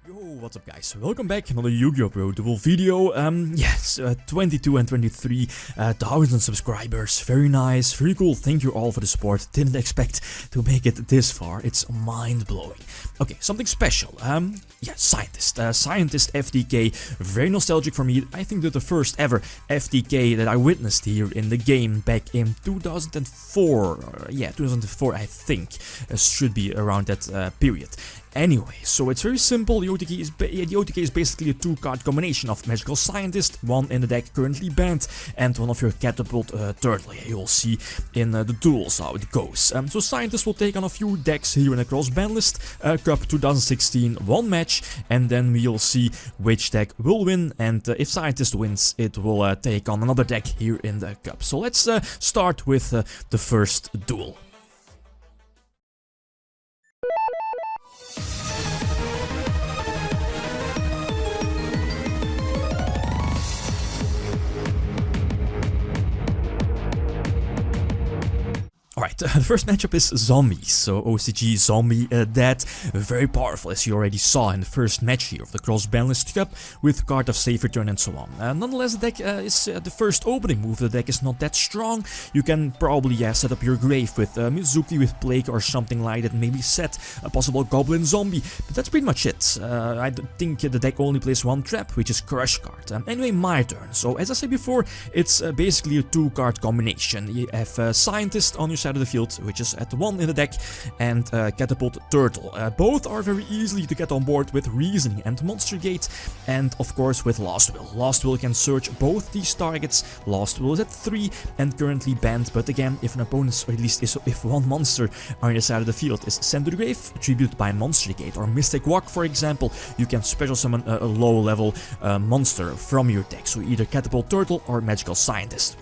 Yo, what's up guys, welcome back, another YgoPro Duel video. Yes, 22 and 23,000 subscribers, very nice, very cool, thank you all for the support, didn't expect to make it this far, it's mind-blowing. Okay, something special, yeah, Scientist FTK, very nostalgic for me. I think that the first ever FTK that I witnessed here in the game back in 2004, yeah, 2004 I think, should be around that period. Anyway, so it's very simple. The OTK is basically a two-card combination of Magical Scientist, one in the deck currently banned, and one of your Catapult Turtle. You will see in the duels how it goes. So Scientist will take on a few decks here in the Cross-Banlist Cup 2016, one match, and then we'll see which deck will win, and if Scientist wins, it will take on another deck here in the Cup. So let's start with the first duel. Alright, the first matchup is Zombies, so OCG Zombie, that very powerful as you already saw in the first match here of the Cross-Banlist Cup with card of Safe Return and so on. Nonetheless, the deck is the first opening move, the deck is not that strong. You can probably set up your grave with Mizuki with Plague or something like that, maybe set a possible Goblin Zombie, but that's pretty much it. I think the deck only plays one trap, which is Crush card. Anyway, my turn. So as I said before, it's basically a two-card combination. You have Scientist on your side of the field, which is at 1 in the deck, and Catapult Turtle. Both are very easily to get on board with Reasoning and Monster Gate, and of course with Last Will. Last Will can search both these targets. Last Will is at 3 and currently banned, but again, if an opponent's, or at least if one monster on your side of the field is sent to the grave, attributed by Monster Gate or Mystic Walk for example, you can special summon a low level monster from your deck, so either Catapult Turtle or Magical Scientist.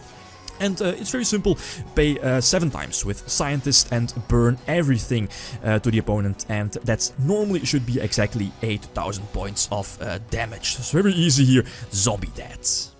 And it's very simple, pay 7 times with Scientist and burn everything to the opponent, and that's normally should be exactly 8,000 points of damage. So it's very easy here, Zombie Dads.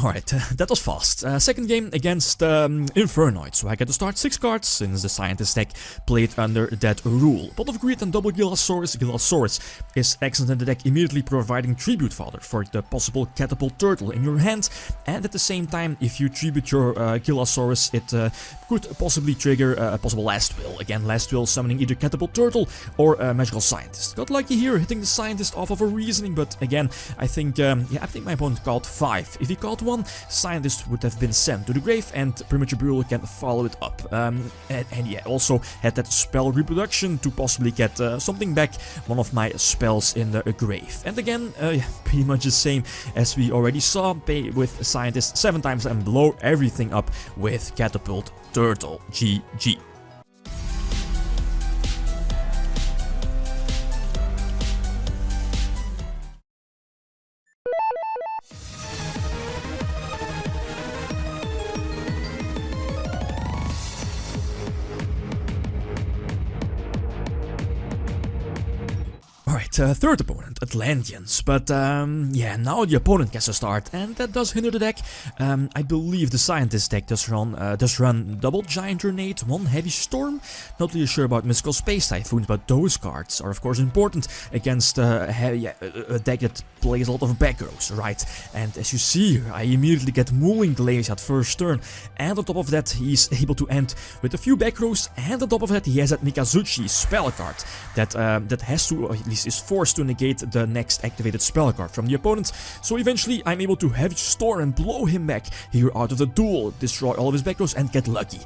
Alright, that was fast. Second game against Infernoid, so I get to start 6 cards since the Scientist deck played under that rule. Pot of Greed and double Gilasaurus. Gilasaurus is excellent in the deck, immediately providing Tribute Fodder for the possible Catapult Turtle in your hand, and at the same time, if you tribute your Gilasaurus, it could possibly trigger a possible Last Will. Again, Last Will summoning either Catapult Turtle or Magical Scientist. Got lucky here, hitting the Scientist off of a Reasoning, but again, I think my opponent called 5. If he called 1, Scientist would have been sent to the grave, and Premature Burial can follow it up. And yeah, also had that spell reproduction to possibly get something back, one of my spells in the grave. And again, pretty much the same as we already saw, pay with Scientist 7 times and blow everything up with Catapult Turtle. GG. Alright, third opponent, Atlanteans, but yeah, now the opponent gets a start, and that does hinder the deck. I believe the Scientist deck does run double Giant Grenade, 1 Heavy Storm. Not really sure about Mystical Space Typhoons, but those cards are of course important against a deck that plays a lot of back rows, right? And as you see here, I immediately get Mooling Glaze at first turn, and on top of that he's able to end with a few back rows, and on top of that he has that Mikazuchi spell card that has to, or at least is forced to negate the next activated spell card from the opponent. So eventually I'm able to Heavy Storm and blow him back here out of the duel, destroy all of his back rows and get lucky.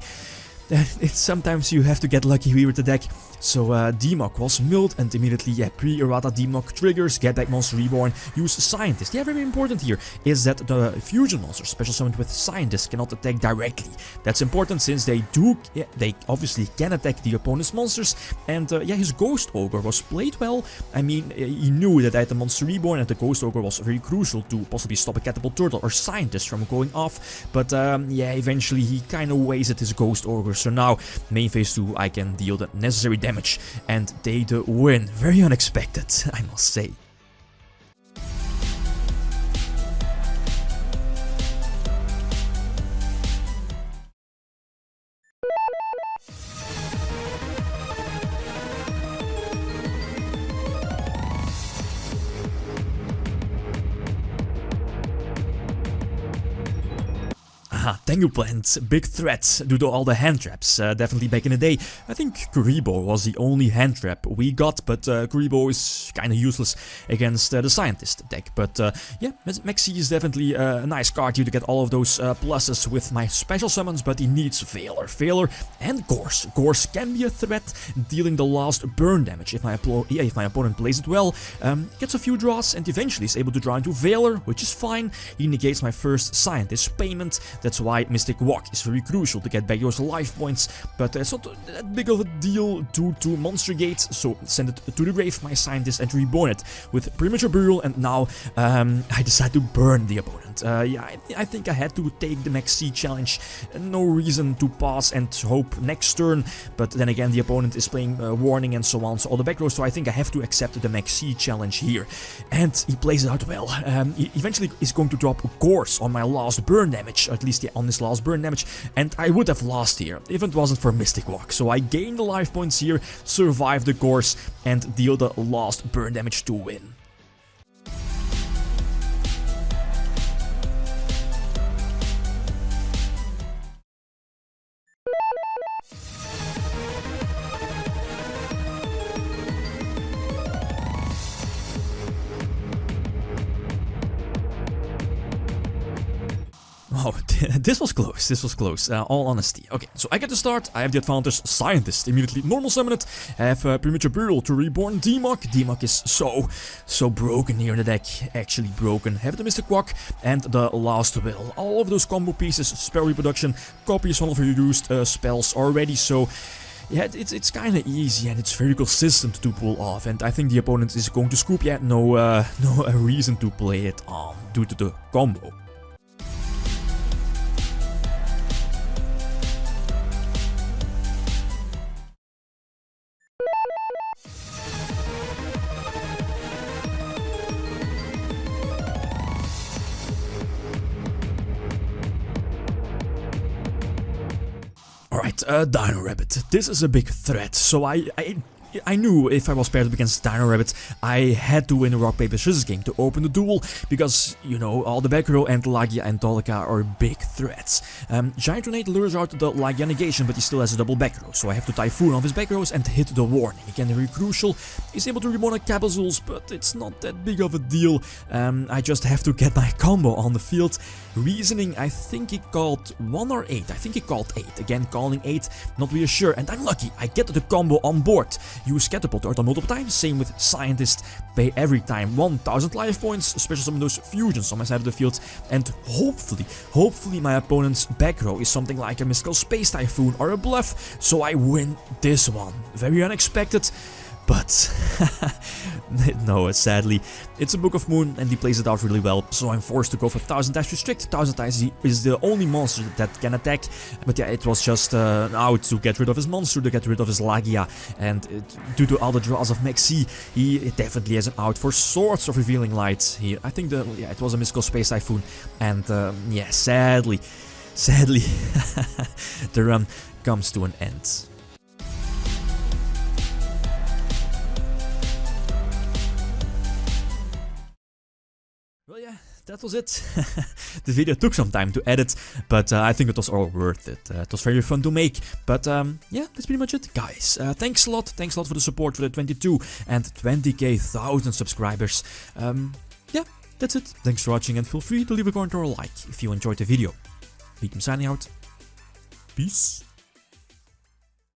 Sometimes you have to get lucky here with the deck. So Demok was milled, and immediately, yeah, pre-errata Demok triggers, get back Monster Reborn, use Scientist. Yeah, very important here is that the fusion monster special summoned with Scientist cannot attack directly. That's important since they obviously can attack the opponent's monsters, and yeah, his Ghost Ogre was played well. I mean, he knew that I had the Monster Reborn, and the Ghost Ogre was very crucial to possibly stop a Catapult Turtle or Scientist from going off, but yeah, eventually he kind of wasted his Ghost Ogre So now, main phase 2, I can deal the necessary damage, and they the win. Very unexpected, I must say. Tengu plant, big threat due to all the hand traps. Definitely back in the day, I think Kuriboh was the only hand trap we got, but Kuriboh is kinda useless against the Scientist deck. But yeah, Maxi is definitely a nice card here to get all of those pluses with my special summons, but he needs Veiler, and Gorse. Gorse can be a threat, dealing the last burn damage if my opponent plays it well, gets a few draws, and eventually is able to draw into Veiler, which is fine. He negates my first Scientist payment. That's why Mystic Walk is very crucial to get back those life points, but it's not that big of a deal due to Monster Gate, so send it to the grave, my Scientist, and reborn it with Premature Burial, and now I decide to burn the opponent. Yeah, I think I had to take the Max C challenge, no reason to pause and hope next turn, but then again the opponent is playing Warning and so on, so all the back row, so I think I have to accept the Max C challenge here, and he plays it out well. He eventually is going to drop Gorse on my last burn damage, at least on this last burn damage, and I would have lost here if it wasn't for Mystic Walk. So I gain the life points here, survive the Gorse, and deal the last burn damage to win. Oh, this was close, all honesty. Okay, so I get to start, I have the advantage, Scientist, immediately normal summon it, I have Premature Burial to reborn Demok. Demok is so broken here in the deck, actually broken. Have the Mystic Walk, and the last will. All of those combo pieces, spell reproduction, copies one of your used spells already, so yeah, it's kinda easy and it's very consistent to pull off, and I think the opponent is going to scoop. Yeah, no reason to play it on due to the combo. Alright, Dino Rabbit. This is a big threat, so I knew if I was paired up against Dino Rabbit, I had to win a rock paper scissors game to open the duel, because, you know, all the back row and Lagia and Tolika are big threats. Giant Grenade lures out the Lagia negation, but he still has a double back row, so I have to Typhoon off his back rows and hit the warning. Again, very crucial. He's able to reborn a Capsules, but it's not that big of a deal. I just have to get my combo on the field. Reasoning, I think he called 1 or 8. I think he called 8. Again, calling 8, not really sure, and I'm lucky. I get the combo on board. Use Catapult to multiple times, same with Scientist, pay every time 1000 life points, special summon those fusions on my side of the field, and hopefully my opponent's back row is something like a Mystical Space Typhoon or a Bluff, so I win this one. Very unexpected, but no, sadly, it's a Book of Moon and he plays it out really well, so I'm forced to go for 1000 times Restrict. 1000 times is the only monster that can attack, but yeah, it was just out to get rid of his monster, to get rid of his Lagia, and due to all the draws of Maxi, he definitely has an out for Swords of Revealing Light here. I think it was a Mystical Space Typhoon, and yeah, sadly, the run comes to an end. Well, yeah, that was it. The video took some time to edit, but I think it was all worth it. It was very fun to make, but yeah, that's pretty much it, guys. Thanks a lot for the support for the 22 and 20,000 subscribers. Yeah, that's it. Thanks for watching, and feel free to leave a comment or a like if you enjoyed the video. YgoPro signing out. Peace.